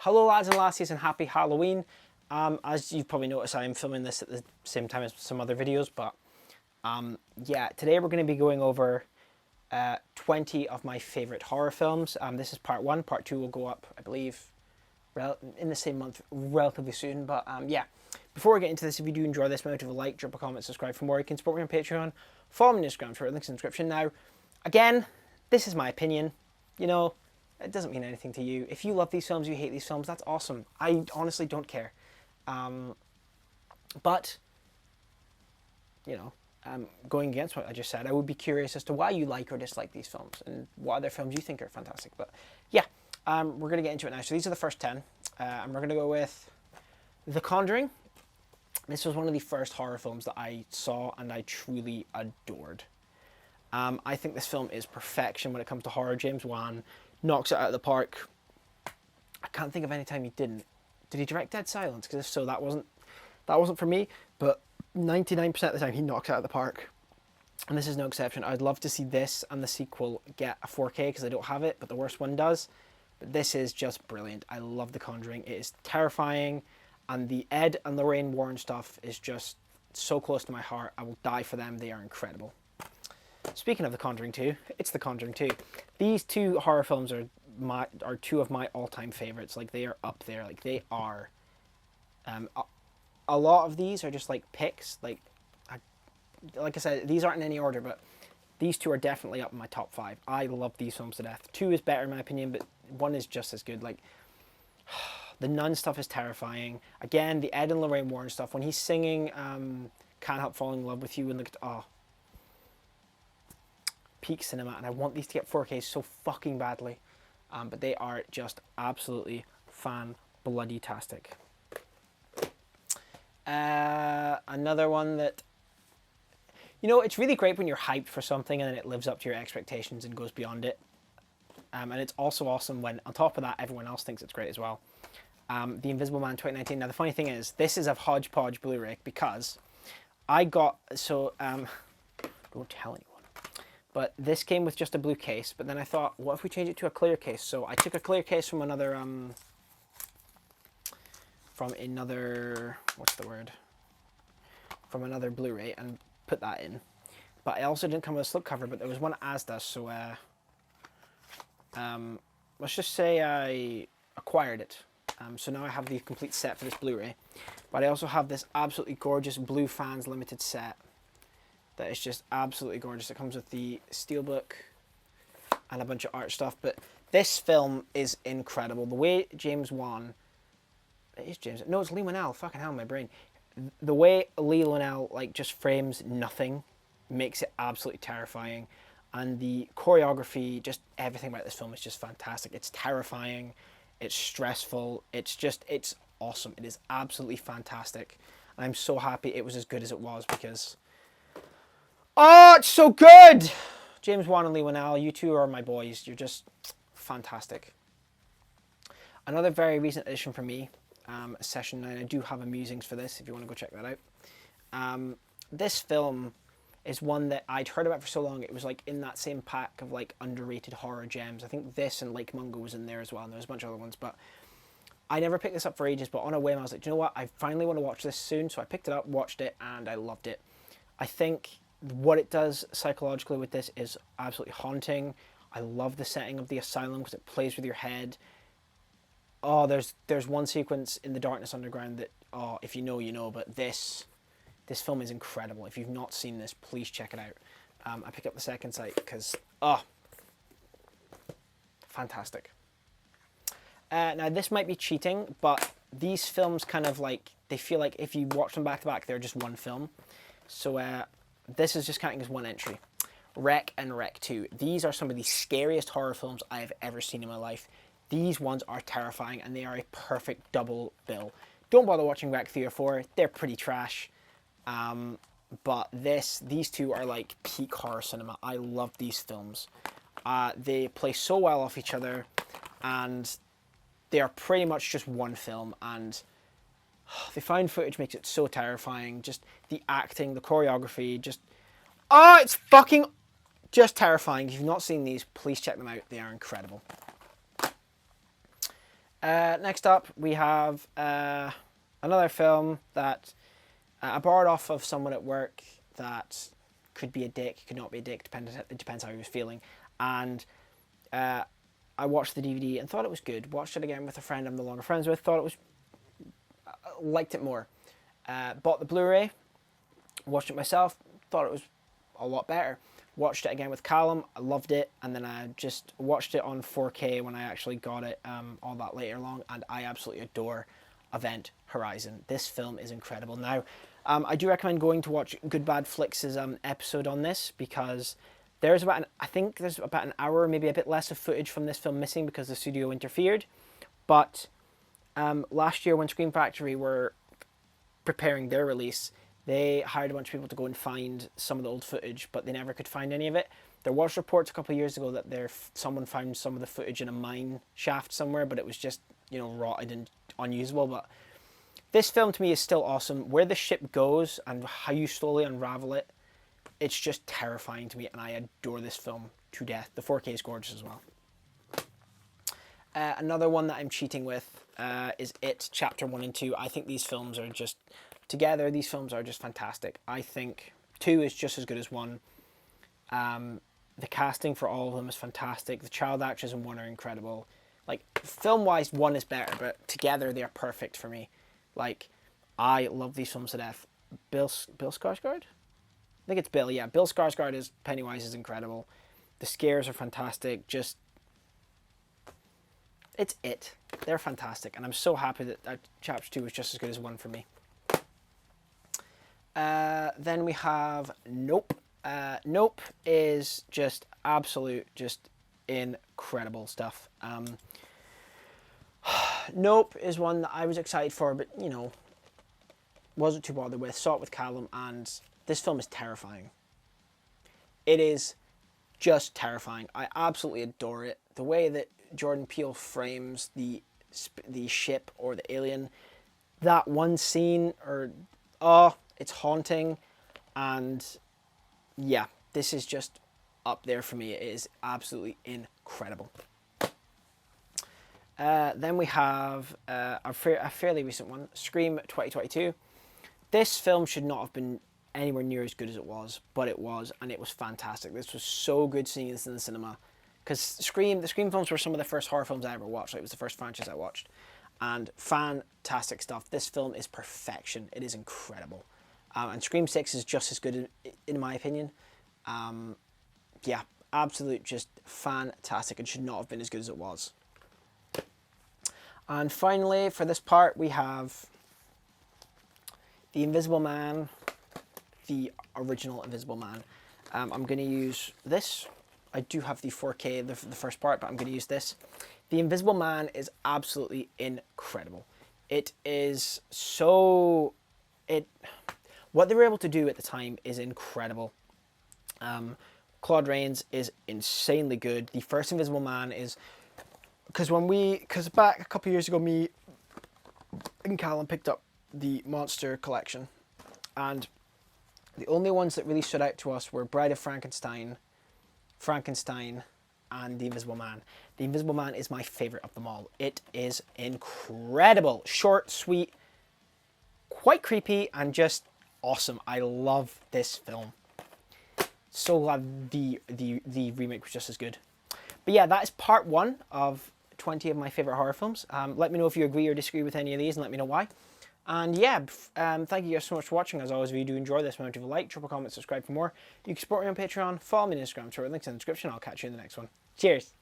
Hello lads and lassies and happy Halloween. As you've probably noticed, I'm filming this at the same time as some other videos, but yeah, today we're going to be going over 20 of my favourite horror films. This is part 1, part 2 will go up, I believe, in the same month, relatively soon, but yeah. Before we get into this, if you do enjoy this, remember to like, drop a comment, subscribe for more. You can support me on Patreon, follow me on Instagram, Twitter, links in the description. Now, again, this is my opinion, you know. It doesn't mean anything to you. If you love these films, you hate these films, that's awesome. I honestly don't care. But, you know, going against what I just said, I would be curious as to why you like or dislike these films and what other films you think are fantastic. But yeah, we're going to get into it now. So these are the first 10. And we're going to go with The Conjuring. This was one of the first horror films that I saw and I truly adored. I think this film is perfection when it comes to horror. James Wan knocks it out of the park. I can't think of any time he didn't. Did he direct Dead Silence? Because if so, that wasn't for me. But 99% of the time, he knocks it out of the park. And this is no exception. I'd love to see this and the sequel get a 4K because I don't have it, but the worst one does. But this is just brilliant. I love The Conjuring. It is terrifying. And the Ed and Lorraine Warren stuff is just so close to my heart. I will die for them. They are incredible. Speaking of The Conjuring 2, it's The Conjuring 2. These two horror films are two of my all-time favorites. Like, they are up there. Like, they are. A lot of these are just like picks. Like I said, these aren't in any order, but these two are definitely up in my top 5. I love these films to death. 2 is better in my opinion, but 1 is just as good. Like, the nun stuff is terrifying. Again, the Ed and Lorraine Warren stuff. When he's singing "Can't Help Falling in Love with You" and the peak cinema, and I want these to get 4K so fucking badly, but they are just absolutely fan-bloody-tastic. Another one that, you know, it's really great when you're hyped for something and then it lives up to your expectations and goes beyond it, and it's also awesome when on top of that everyone else thinks it's great as well. The Invisible Man 2019. Now the funny thing is, this is a hodgepodge Blu-ray because I got, so don't tell anyone, but this came with just a blue case, but then I thought, what if we change it to a clear case? So I took a clear case from another, from another Blu-ray and put that in. But it also didn't come with a slipcover, but there was one Asda, so let's just say I acquired it. So now I have the complete set for this Blu-ray. But I also have this absolutely gorgeous Blue Fans limited set that is just absolutely gorgeous. It comes with the steelbook and a bunch of art stuff. But this film is incredible. The way James Wan... It is James... No, it's Lee Winnell. Fucking hell, my brain. The way Lee Winnell, like, just frames nothing makes it absolutely terrifying. And the choreography, just everything about this film is just fantastic. It's terrifying. It's stressful. It's awesome. It is absolutely fantastic. And I'm so happy it was as good as it was because... Oh, it's so good! James Wan and Lee Winnell, you two are my boys. You're just fantastic. Another very recent addition for me, Session 9. I do have a musings for this if you want to go check that out. This film is one that I'd heard about for so long. It was like in that same pack of like underrated horror gems. I think this and Lake Mungo was in there as well, and there was a bunch of other ones, but I never picked this up for ages, but on a whim I was like, do you know what, I finally want to watch this soon, so I picked it up, watched it, and I loved it. I think what it does psychologically with this is absolutely haunting. I love the setting of the asylum because it plays with your head. Oh, there's one sequence in The Darkness Underground that, oh, if you know, you know, but this film is incredible. If you've not seen this, please check it out. I picked up the second sight because, oh, fantastic. Now, this might be cheating, but these films kind of like, they feel like if you watch them back to back, they're just one film. So this is just counting as one entry. Wreck and Wreck 2. These are some of the scariest horror films I have ever seen in my life. These ones are terrifying, and they are a perfect double bill. Don't bother watching Wreck 3 or 4. They're pretty trash. But these two are like peak horror cinema. I love these films. They play so well off each other, and they are pretty much just one film, and the found footage makes it so terrifying. Just the acting, the choreography, just... Oh, it's fucking just terrifying. If you've not seen these, please check them out. They are incredible. Next up, we have another film that I borrowed off of someone at work that could be a dick, could not be a dick, it depends how he was feeling. And I watched the DVD and thought it was good. Watched it again with a friend I'm no longer friends with, thought it was, liked it more. Bought the Blu-ray, watched it myself, thought it was a lot better. Watched it again with Callum, I loved it, and then I just watched it on 4K when I actually got it all that later along, and I absolutely adore Event Horizon. This film is incredible. Now, I do recommend going to watch Good Bad Flicks' episode on this, because there's I think there's about an hour, maybe a bit less of footage from this film missing because the studio interfered. But last year when Scream Factory were preparing their release, they hired a bunch of people to go and find some of the old footage, but they never could find any of it. There was reports a couple of years ago that someone found some of the footage in a mine shaft somewhere, but it was just, rotted and unusable. But this film to me is still awesome. Where the ship goes and how you slowly unravel it, it's just terrifying to me, and I adore this film to death. The 4K is gorgeous as well. Another one that I'm cheating with is It Chapter 1 and 2. I think these films are just... Together, these films are just fantastic. I think 2 is just as good as 1. The casting for all of them is fantastic. The child actors in 1 are incredible. Like, film-wise, 1 is better, but together they are perfect for me. Like, I love these films to death. Bill Skarsgård? I think it's Bill, yeah. Bill Skarsgård as Pennywise is incredible. The scares are fantastic. Just... It's It. They're fantastic, and I'm so happy that Chapter 2 was just as good as 1 for me. Then we have Nope. Nope is just absolute, just incredible stuff. Nope is one that I was excited for, but, wasn't too bothered with. Saw it with Callum, and this film is terrifying. It is just terrifying. I absolutely adore it. The way that Jordan Peele frames the ship or the alien, that one scene, it's haunting, and yeah, this is just up there for me. It is absolutely incredible. Then we have a fairly recent one, Scream 2022. This film should not have been anywhere near as good as it was, but it was, and it was fantastic. This was so good seeing this in the cinema, because the Scream films were some of the first horror films I ever watched. Like, it was the first franchise I watched, and fantastic stuff. This film is perfection. It is incredible. And Scream 6 is just as good, in my opinion. Yeah, absolute, just fantastic. It should not have been as good as it was. And finally, for this part, we have The Invisible Man, the original Invisible Man. I'm going to use this. I do have the 4K, the first part, but I'm going to use this. The Invisible Man is absolutely incredible. It is so... What they were able to do at the time is incredible. Claude Rains is insanely good. The first Invisible Man is... Because back a couple of years ago, me and Callum picked up the Monster collection. And the only ones that really stood out to us were Bride of Frankenstein, and The Invisible Man. The Invisible Man is my favourite of them all. It is incredible. Short, sweet, quite creepy, and just awesome. I love this film. So glad the remake was just as good. But yeah, that is part 1 of 20 of my favourite horror films. Let me know if you agree or disagree with any of these, and let me know why. And yeah, thank you guys so much for watching. As always, if you do enjoy this, remember to like, drop a comment, subscribe for more. You can support me on Patreon, follow me on Instagram, Twitter, links in the description. I'll catch you in the next one. Cheers!